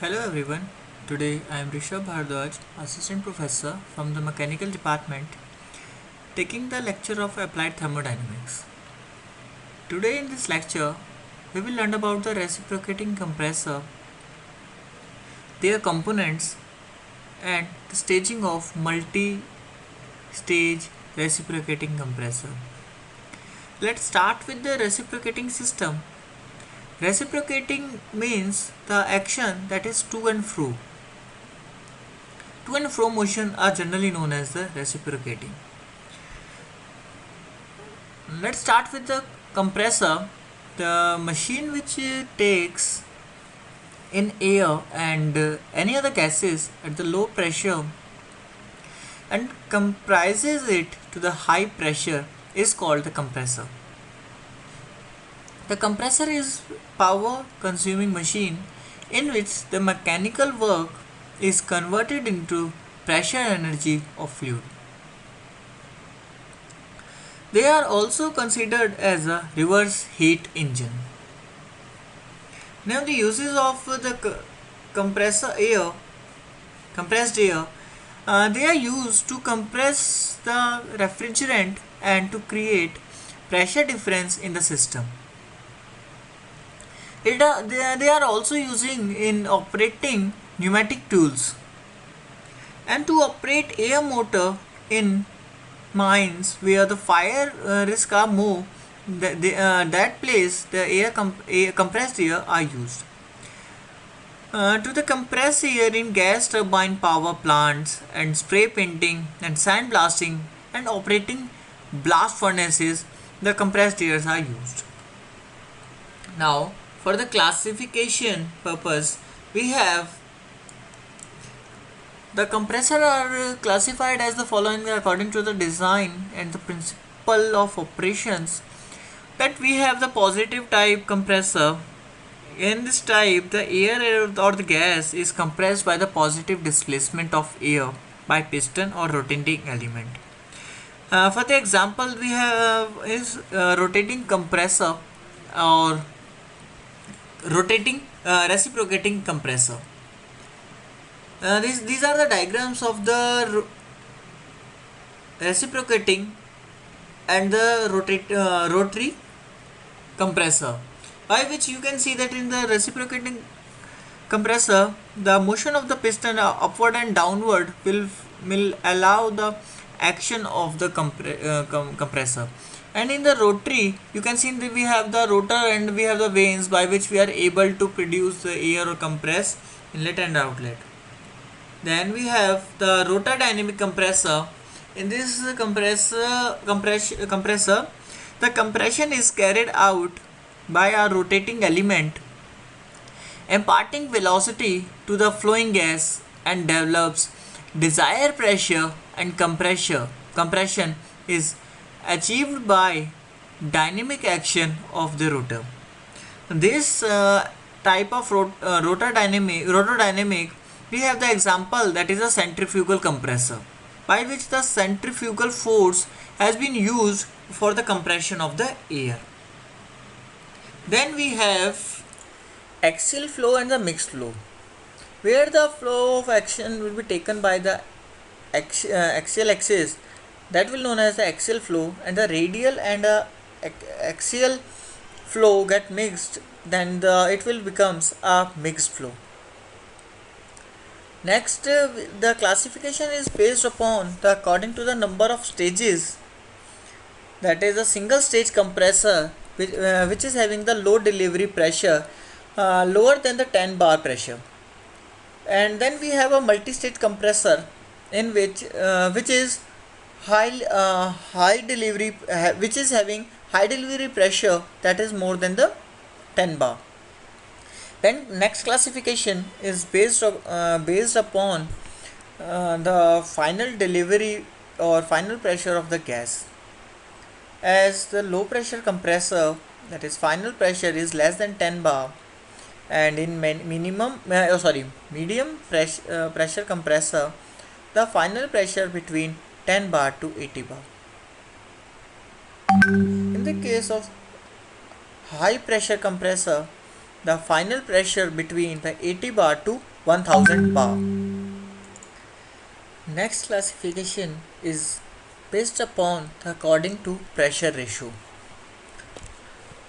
Hello everyone. Today I am Rishabh Bhardwaj, Assistant Professor from the Mechanical Department, taking the lecture of Applied Thermodynamics. Today in this lecture, we will learn about the reciprocating compressor, their components, and the staging of multi-stage reciprocating compressor. Let's start with the reciprocating system. Reciprocating means the action that is to and fro. To and fro motion are generally known as the reciprocating. Let's start with the compressor, the machine which takes in air and any other gases at the low pressure and compresses it to the high pressure is called the compressor. The compressor is power consuming machine in which the mechanical work is converted into pressure energy of fluid. They are also considered as a reverse heat engine. Now the uses of the compressed air, they are used to compress the refrigerant and to create pressure difference in the system. They are also using in operating pneumatic tools and to operate air motor in mines where the fire risk are more. That place the compressed air are used. To the compressed air in gas turbine power plants and spray painting and sandblasting and operating blast furnaces, the compressed airs are used. Now, for the classification purpose, we have the compressor are classified as the following according to the design and the principle of operations. That we have the positive type compressor. In this type, the air or the gas is compressed by the positive displacement of air by piston or rotating element. For the example, we have is rotating compressor or rotating reciprocating compressor. These are the diagrams of the reciprocating and the rotary compressor, by which you can see that in the reciprocating compressor the motion of the piston upward and downward will allow the action of the compressor, and in the rotary you can see that we have the rotor and we have the vanes by which we are able to produce the air or compress inlet and outlet. Then we have the rotor dynamic compressor. In this compressor, the compression is carried out by a rotating element, imparting velocity to the flowing gas and develops desired pressure and compression is achieved by dynamic action of the rotor. This type of rotordynamic, we have the example that is a centrifugal compressor, by which the centrifugal force has been used for the compression of the air. Then we have axial flow and the mixed flow, where the flow of action will be taken by the axial axis, that will known as the axial flow, and the radial and axial flow get mixed, then it will becomes a mixed flow. Next, the classification is based upon according to the number of stages. That is a single stage compressor which is having the low delivery pressure lower than the 10 bar pressure, and then we have a multi-stage compressor in which is high delivery which is having high delivery pressure that is more than the 10 bar. Then next classification is based upon the final delivery or final pressure of the gas. As the low pressure compressor, that is final pressure is less than 10 bar, and in medium pressure compressor, the final pressure between 10 bar to 80 bar. In the case of high pressure compressor, the final pressure between the 80 bar to 1000 bar. Next classification is based upon the according to pressure ratio.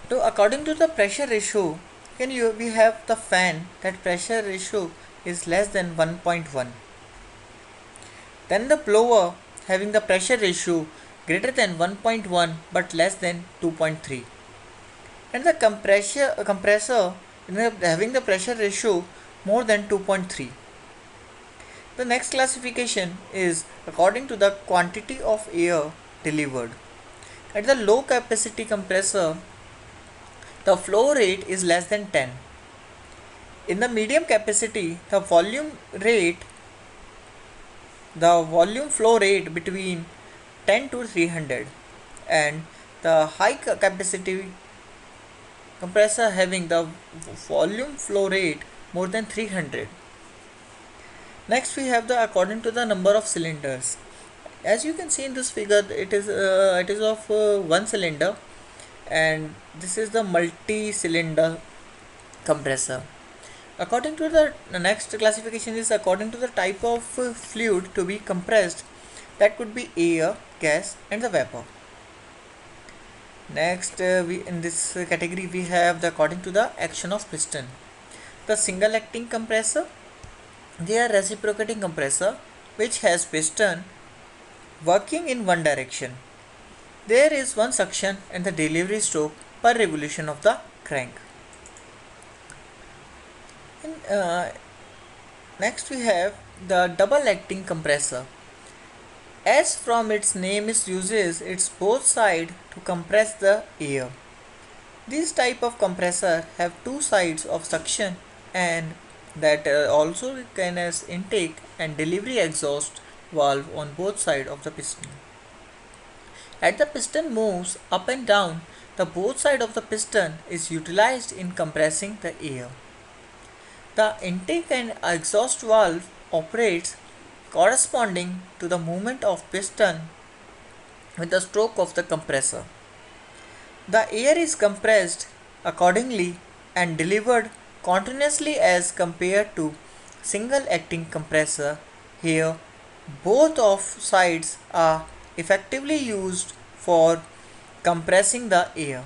So according to the pressure ratio, we have the fan that pressure ratio is less than 1.1. Then the blower having the pressure ratio greater than 1.1 but less than 2.3. And the compressor having the pressure ratio more than 2.3. The next classification is according to the quantity of air delivered. At the low capacity compressor, the flow rate is less than 10. In the medium capacity, the volume flow rate between 10 to 300, and the high capacity compressor having the volume flow rate more than 300. Next we have the according to the number of cylinders. As you can see in this figure, it is of one cylinder, and this is the multi-cylinder compressor. According to the next classification is according to the type of fluid to be compressed, that could be air, gas and the vapor. Next we in this category we have the according to the action of piston. The single acting compressor, they are reciprocating compressor which has piston working in one direction. There is one suction and the delivery stroke per revolution of the crank. Next we have the double acting compressor. As from its name it uses its both sides to compress the air. This type of compressor have two sides of suction and that also can as intake and delivery exhaust valve on both sides of the piston. As the piston moves up and down, the both side of the piston is utilized in compressing the air. The intake and exhaust valve operates corresponding to the movement of piston with the stroke of the compressor. The air is compressed accordingly and delivered continuously as compared to single acting compressor. Here both of sides are effectively used for compressing the air.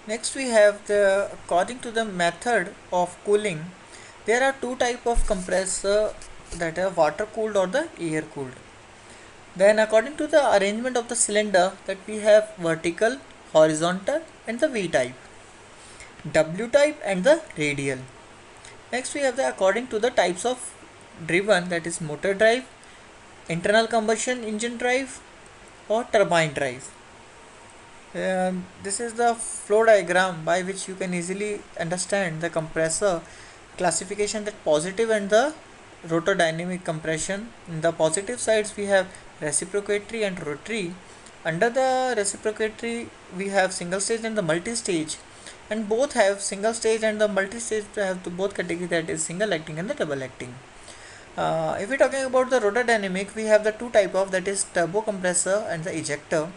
Next we have the according to the method of cooling, there are two type of compressor, that are water cooled or the air cooled. Then according to the arrangement of the cylinder, that we have vertical, horizontal and the V type, W type and the radial. Next we have the according to the types of driven, that is motor drive, internal combustion engine drive or turbine drive. This is the flow diagram by which you can easily understand the compressor classification, that positive and the rotor dynamic compression. In the positive sides we have reciprocatory and rotary. Under the reciprocatory we have single stage and the multi-stage, and both have single stage and the multi-stage have the both category, that is single acting and the double acting. If we're talking about the rotor dynamic, we have the two type of, that is turbo compressor and the ejector.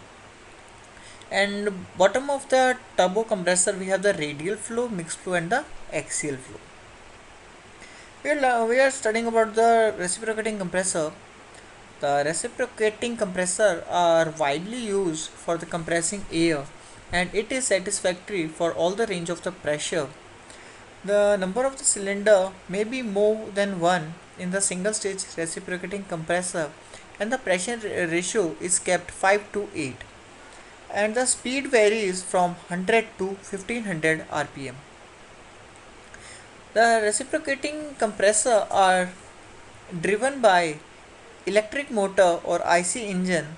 And bottom of the turbo compressor we have the radial flow, mixed flow and the axial flow. We are studying about the reciprocating compressor. The reciprocating compressor are widely used for the compressing air, and it is satisfactory for all the range of the pressure. The number of the cylinder may be more than one in the single stage reciprocating compressor, and the pressure ratio is kept 5 to 8. And the speed varies from 100 to 1500 rpm. The reciprocating compressor are driven by electric motor or IC engine.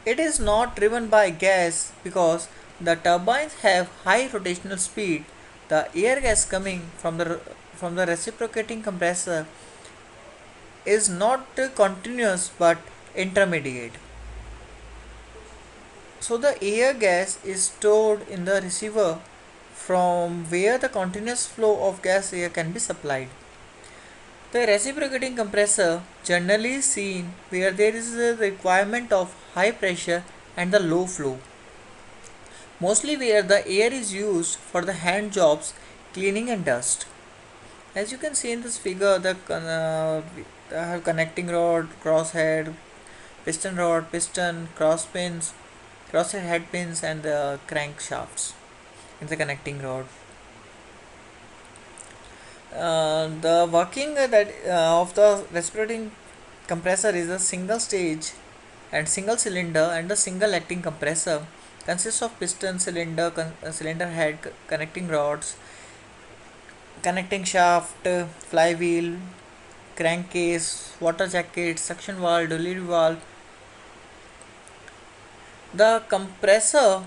It is not driven by gas because the turbines have high rotational speed. The air gas coming from the reciprocating compressor is not continuous but intermediate. So the air gas is stored in the receiver from where the continuous flow of gas air can be supplied. The reciprocating compressor generally is seen where there is a requirement of high pressure and the low flow. mostly where the air is used for the hand jobs, cleaning and dust. As you can see in this figure, the connecting rod, crosshead, piston rod, piston, cross pins, crosshead head pins, and the crankshafts in the connecting rod. The working of the reciprocating compressor is a single stage and single cylinder and the single acting compressor consists of piston, cylinder head, connecting rods, connecting shaft, flywheel, crankcase, water jacket, suction valve, delivery valve. The compressor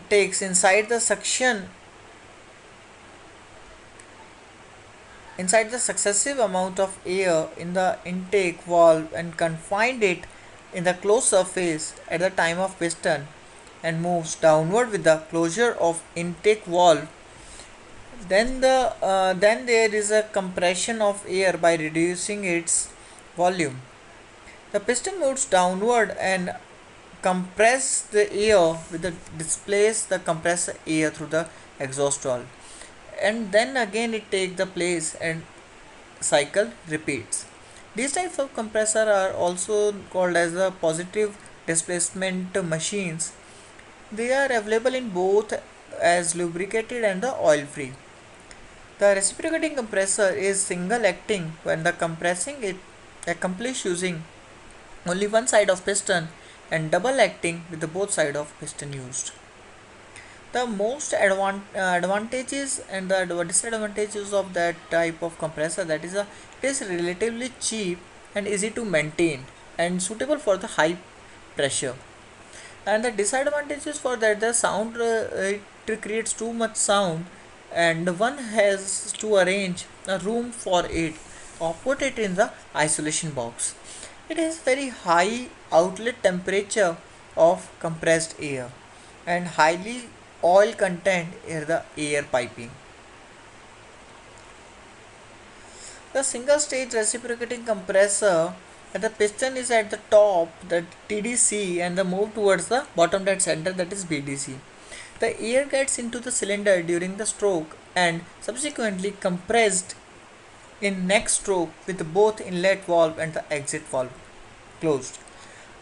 takes inside the successive amount of air in the intake valve and confined it in the closed surface at the time of piston and moves downward with the closure of intake valve. Then there is a compression of air by reducing its volume. The piston moves downward and compress the air with the displace the compressed air through the exhaust valve, and then again it takes the place and cycle repeats. These types of compressor are also called as the positive displacement machines. They are available in both as lubricated and the oil free. The reciprocating compressor is single acting when the compressing it accomplished using only one side of piston and double acting with the both side of piston used. The most advantages and the disadvantages of that type of compressor, that is, it is relatively cheap and easy to maintain and suitable for the high pressure. And the disadvantages for that, the sound, it creates too much sound and one has to arrange a room for it or put it in the isolation box. It has very high outlet temperature of compressed air and highly oil content in the air piping. The single stage reciprocating compressor, and the piston is at the top, the TDC, and the move towards the bottom dead center, that is BDC. The air gets into the cylinder during the stroke and subsequently compressed in next stroke with both inlet valve and the exit valve closed.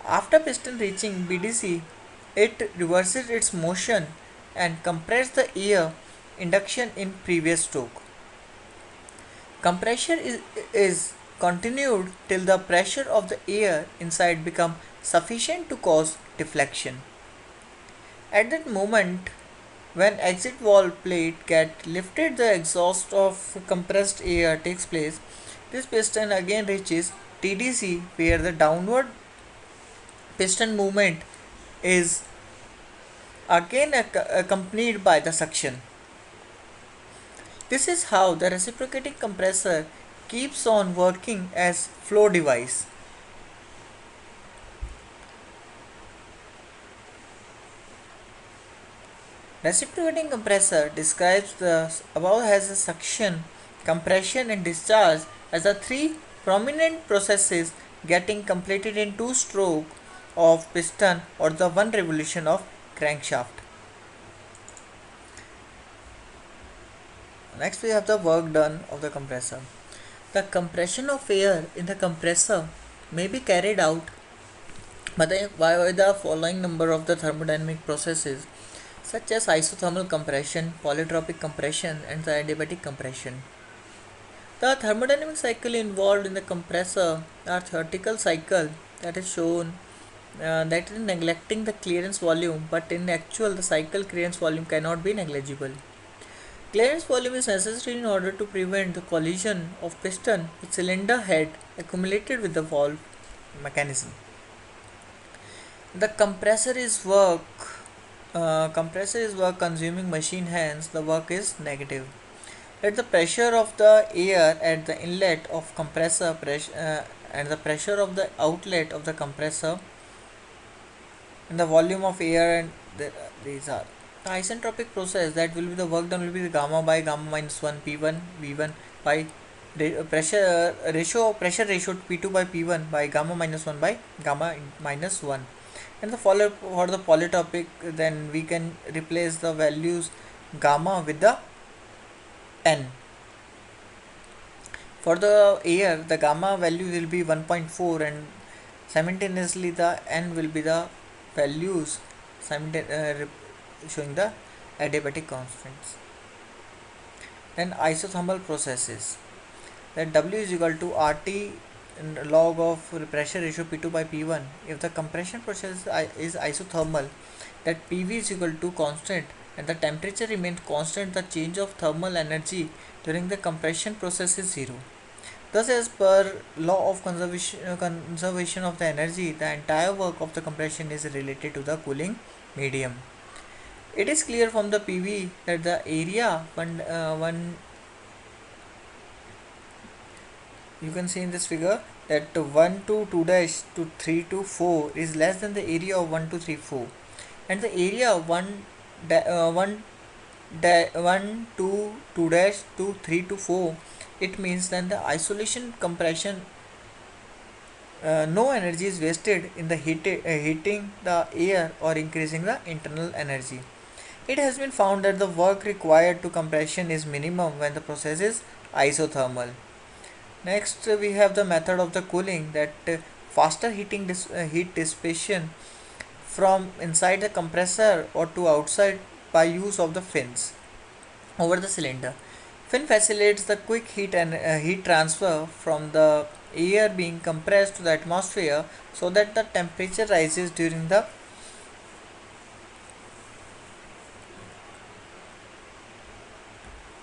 After piston reaching BDC, it reverses its motion and compresses the air induction in previous stroke. Compression is continued till the pressure of the air inside become sufficient to cause deflection. At that moment, when exit valve plate get lifted, the exhaust of compressed air takes place. This piston again reaches TDC where the downward piston movement is again accompanied by the suction. This is how the reciprocating compressor keeps on working as flow device. Reciprocating compressor describes the above as a suction, compression and discharge as the three prominent processes getting completed in two stroke of piston or the one revolution of crankshaft. Next we have the work done of the compressor. The compression of air in the compressor may be carried out by the following number of the thermodynamic processes such as isothermal compression, polytropic compression and the adiabatic compression. The thermodynamic cycle involved in the compressor are theoretical cycle that is shown that is neglecting the clearance volume, but in actual the cycle clearance volume cannot be negligible. Clearance volume is necessary in order to prevent the collision of piston with cylinder head accumulated with the valve mechanism. The compressor is work consuming machine, hence the work is negative. Let the pressure of the air at the inlet of compressor and the pressure of the outlet of the compressor and the volume of air, and these are the isentropic process. That will be the work done will be the gamma by gamma minus 1 P1 V1 by pressure ratio P2 by P1 by gamma minus 1 by gamma minus 1. And for the polytropic, then we can replace the values gamma with the n. For the air, the gamma value will be 1.4, and simultaneously the n will be the values showing the adiabatic constants. Then isothermal processes, that W is equal to RT log of pressure ratio P2 by P1. If the compression process is isothermal, that PV is equal to constant and the temperature remains constant, the change of thermal energy during the compression process is zero. Thus, as per law of conservation of the energy, the entire work of the compression is related to the cooling medium. It is clear from the PV that the area one you can see in this figure that 1 to 2 dash to 3 to 4 is less than the area of 1 to 3 4, and the area of 1 to 2 dash to 3 to 4, it means then the isolation compression, no energy is wasted in the heating the air or increasing the internal energy. It has been found that the work required to compression is minimum when the process is isothermal. Next, we have the method of the cooling, that faster heat dissipation from inside the compressor or to outside by use of the fins over the cylinder. Fin facilitates the quick heat and heat transfer from the air being compressed to the atmosphere, so that the temperature rises during the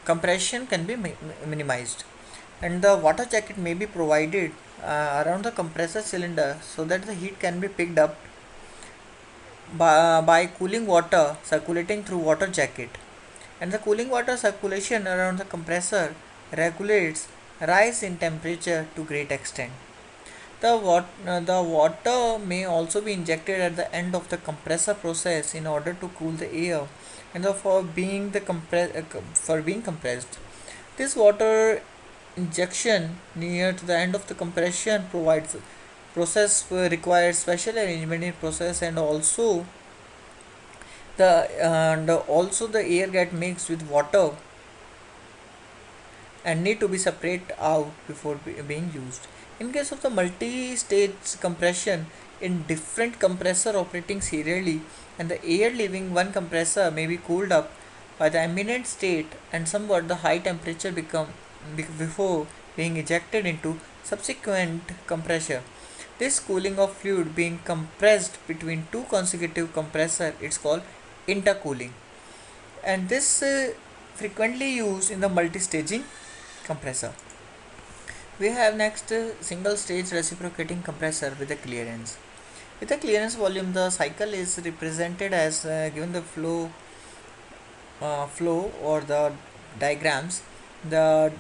compression can be minimized. And the water jacket may be provided around the compressor cylinder, so that the heat can be picked up by cooling water circulating through water jacket. And the cooling water circulation around the compressor regulates rise in temperature to great extent. The water may also be injected at the end of the compressor process in order to cool the air and for being compressed. This water injection near to the end of the compression provides process requires special arrangement in process, and also the air get mixed with water and need to be separate out before being used. In case of the multi-stage compression, in different compressor operating serially, and the air leaving one compressor may be cooled up by the ambient state and somewhat the high temperature before being ejected into subsequent compressor. This cooling of fluid being compressed between two consecutive compressor, it's called intercooling, and this frequently used in the multi-staging compressor. We have next single stage reciprocating compressor with a clearance. With a clearance volume, the cycle is represented as given the flow or the diagrams. The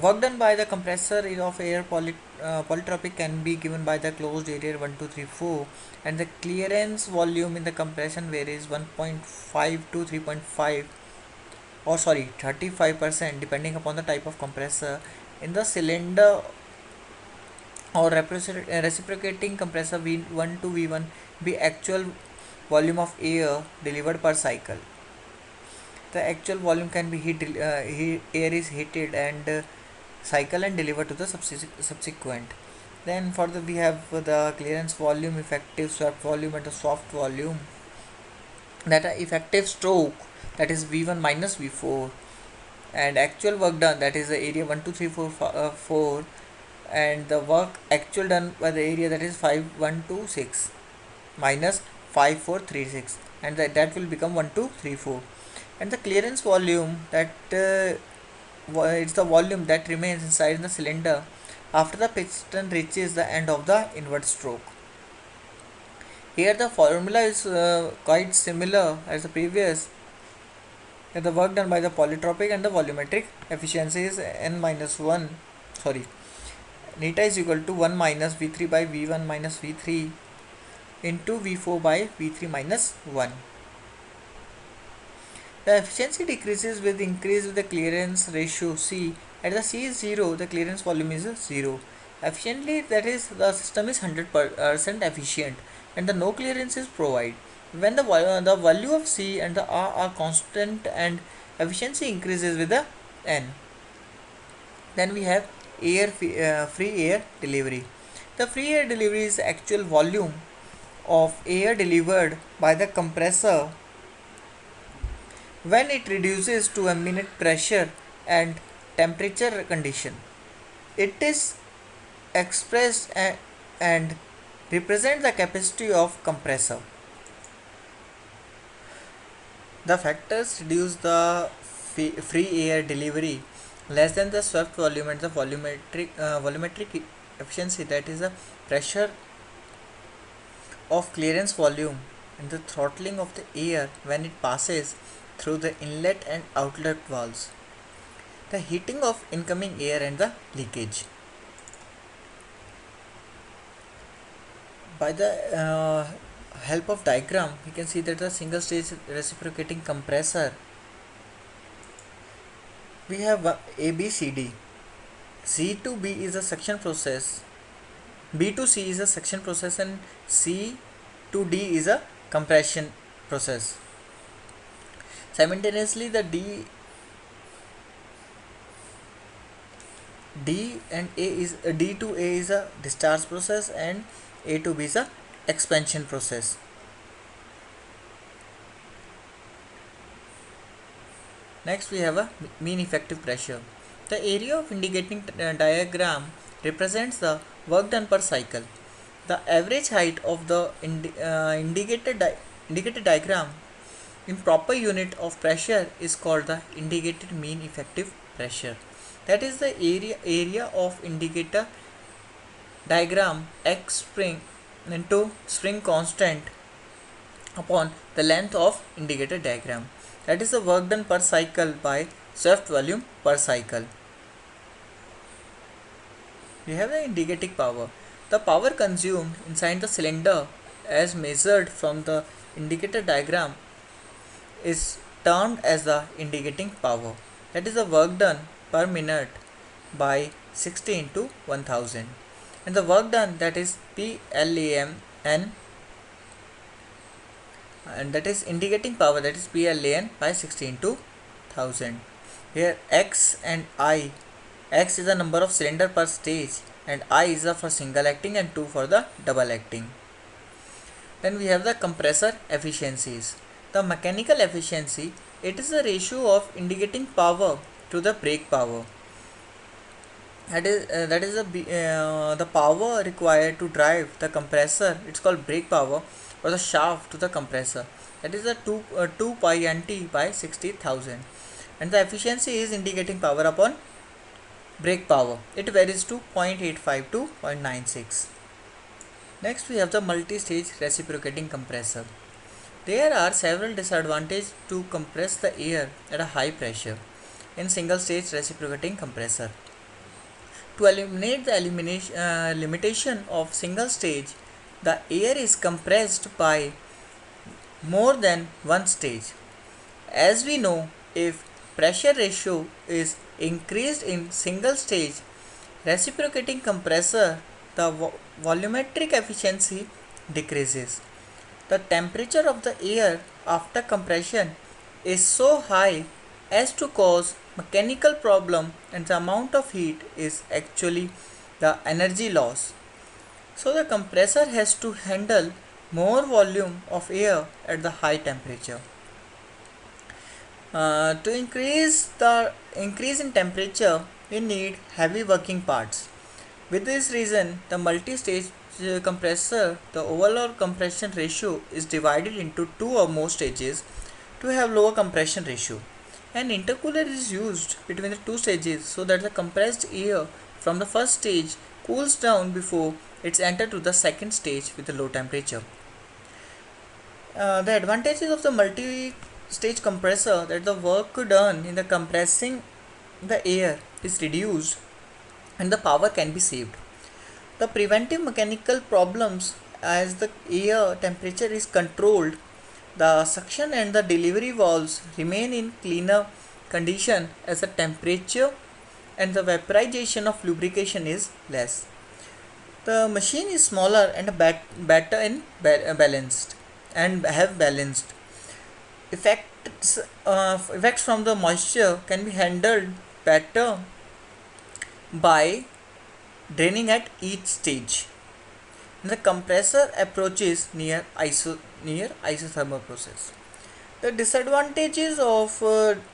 work done by the compressor of air polytropic can be given by the closed area 1 2 3 4, and the clearance volume in the compression varies 1.5 to 3.5 or 35% depending upon the type of compressor. In the cylinder or reciprocating compressor, V1 to V1 be actual volume of air delivered per cycle. The actual volume can be air is heated and cycle and delivered to the subsequent. Then for we have the clearance volume, effective swept volume, and the soft volume. That effective stroke, that is V1 minus V4, and actual work done, that is the area 1 2 3 4, and the work actual done by the area, that is 5 1 2 6 minus 5 4 3 6, and that will become 1 2 3 4. And the clearance volume, that it's the volume that remains inside the cylinder after the piston reaches the end of the inward stroke. Here the formula is quite similar as the previous. The work done by the polytropic and the volumetric efficiency is neta is equal to 1 minus V3 by V1 minus V3 into V4 by V3 minus 1. The efficiency decreases with increase with the clearance ratio C. At the C is 0, the clearance volume is 0. Efficiently, that is, the system is 100% efficient and the no clearance is provided. When the value of C and the R are constant and efficiency increases with the N. Then we have free air delivery. The free air delivery is the actual volume of air delivered by the compressor when it reduces to a minute pressure and temperature condition. It is expressed and represent the capacity of compressor. The factors reduce the free air delivery less than the swept volume and the volumetric efficiency, that is the pressure of clearance volume and the throttling of the air when it passes through the inlet and outlet valves, the heating of incoming air and the leakage. By the help of diagram, we can see that the single stage reciprocating compressor, we have A, B, C, D. C to B is a suction process, B to C is a suction process, and C to D is a compression process. Simultaneously, the D and A is D to A is a discharge process, and A to B is a expansion process. Next we have a mean effective pressure. The area of indicating diagram represents the work done per cycle. The average height of the indicated diagram in proper unit of pressure is called the indicated mean effective pressure. That is the area of indicator diagram x spring into spring constant upon the length of indicator diagram. That is the work done per cycle by swept volume per cycle. We have the indicating power. The power consumed inside the cylinder as measured from the indicator diagram is termed as the indicating power. That is the work done per minute by 60 into 1000, and the work done, that is PLAMN, and that is indicating power, that is PLAN by 60 into 1000. Here X and I, X is the number of cylinder per stage and I is the for single acting and 2 for the double acting. Then we have the compressor efficiencies. The mechanical efficiency, it is the ratio of indicating power to the brake power. That is the power required to drive the compressor. It's called brake power, or the shaft to the compressor. That is the 2 pi nt by 60,000, and the efficiency is indicating power upon brake power. It varies to 0.85 to 0.96. Next we have the multi-stage reciprocating compressor. There are several disadvantages to compress the air at a high pressure in single stage reciprocating compressor. To eliminate the limitation of single stage, the air is compressed by more than one stage. As we know, if pressure ratio is increased in single stage reciprocating compressor, the volumetric efficiency decreases. The temperature of the air after compression is so high as to cause mechanical problem, and the amount of heat is actually the energy loss. So the compressor has to handle more volume of air at the high temperature. To increase in temperature, we need heavy working parts. With this reason, the multi-stage compressor, the overall compression ratio is divided into 2 or more stages to have lower compression ratio. An intercooler is used between the 2 stages so that the compressed air from the first stage cools down before it's entered to the second stage with a low temperature. The advantages of the multi-stage compressor, that the work done in the compressing the air is reduced and the power can be saved. The preventive mechanical problems, as the air temperature is controlled, the suction and the delivery valves remain in cleaner condition as the temperature and the vaporization of lubrication is less. The machine is smaller and better in balanced and have balanced effects from the moisture can be handled better by draining at each stage. The compressor approaches near isothermal process. The disadvantages of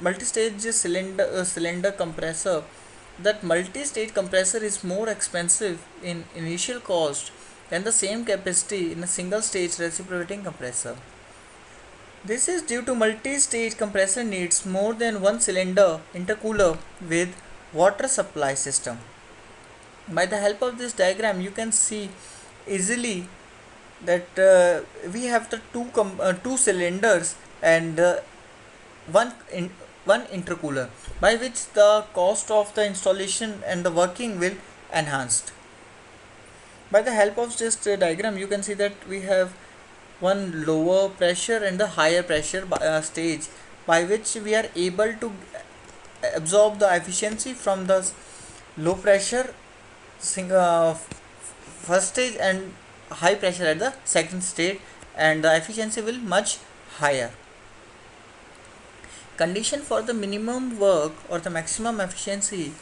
multi-stage cylinder compressor, that multi-stage compressor is more expensive in initial cost than the same capacity in a single stage reciprocating compressor. This is due to multi-stage compressor needs more than one cylinder intercooler with water supply system. By the help of this diagram you can see easily that we have the two cylinders and one one intercooler, by which the cost of the installation and the working will enhanced. By the help of this diagram you can see that we have one lower pressure and the higher pressure stage, by which we are able to absorb the efficiency from the low pressure first stage and high pressure at the second stage, and the efficiency will much higher. Condition for the minimum work or the maximum efficiency: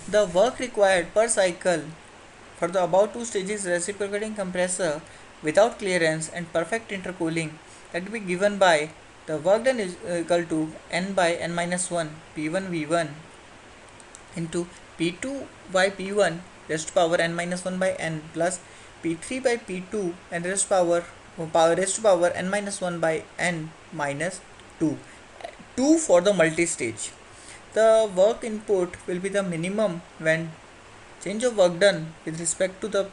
the work required per cycle for the above two stages reciprocating compressor without clearance and perfect intercooling, that will be given by the work done is equal to n by n minus 1 p1 v1 into p2 by p1 raised to power n minus 1 by n plus p3 by p2 and raised to power n minus 1 by n minus 2 for the multi-stage. The work input will be the minimum when change of work done with respect to the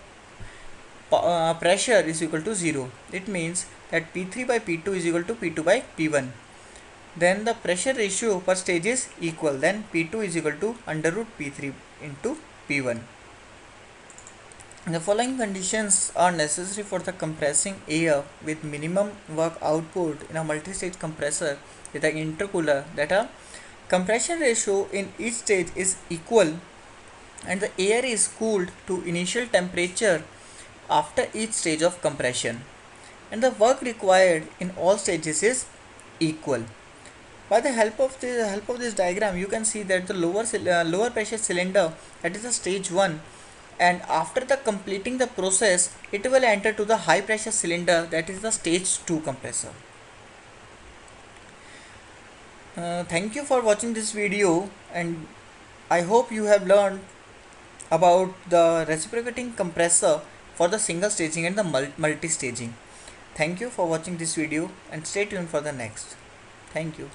pressure is equal to 0. It means that P3 by P2 is equal to P2 by P1. Then the pressure ratio per stage is equal. Then P2 is equal to under root P3 into P1. The following conditions are necessary for the compressing air with minimum work output in a multi-stage compressor with an intercooler, that a compression ratio in each stage is equal and the air is cooled to initial temperature after each stage of compression, and the work required in all stages is equal. By the help of this diagram you can see that the lower pressure cylinder, that is the stage 1, and after the completing the process it will enter to the high pressure cylinder, that is the stage 2 compressor. Thank you for watching this video, and I hope you have learned about the reciprocating compressor for the single staging and the multi staging. Thank you for watching this video and stay tuned for the next. Thank you.